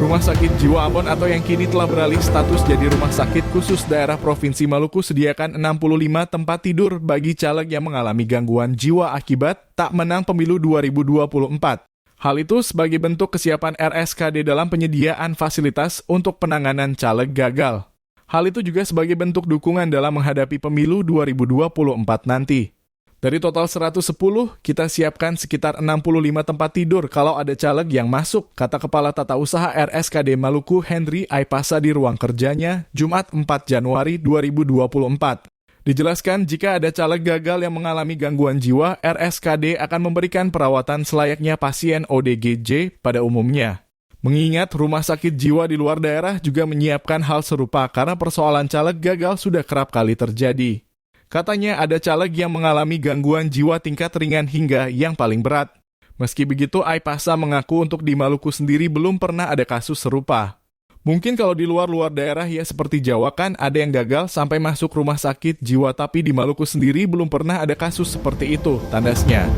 Rumah Sakit Jiwa Ambon atau yang kini telah beralih status jadi Rumah Sakit Khusus Daerah Provinsi Maluku sediakan 65 tempat tidur bagi caleg yang mengalami gangguan jiwa akibat tak menang pemilu 2024. Hal itu sebagai bentuk kesiapan RSKD dalam penyediaan fasilitas untuk penanganan caleg gagal. Hal itu juga sebagai bentuk dukungan dalam menghadapi pemilu 2024 nanti. Dari total 110, kita siapkan sekitar 65 tempat tidur kalau ada caleg yang masuk, kata Kepala Tata Usaha RSKD Maluku Henry Aipasa di ruang kerjanya, Jumat 4 Januari 2024. Dijelaskan jika ada caleg gagal yang mengalami gangguan jiwa, RSKD akan memberikan perawatan selayaknya pasien ODGJ pada umumnya. Mengingat rumah sakit jiwa di luar daerah juga menyiapkan hal serupa karena persoalan caleg gagal sudah kerap kali terjadi. Katanya ada caleg yang mengalami gangguan jiwa tingkat ringan hingga yang paling berat. Meski begitu, Aipasa mengaku untuk di Maluku sendiri belum pernah ada kasus serupa. Mungkin kalau di luar daerah ya seperti Jawa kan ada yang gagal sampai masuk rumah sakit jiwa, tapi di Maluku sendiri belum pernah ada kasus seperti itu, tandasnya.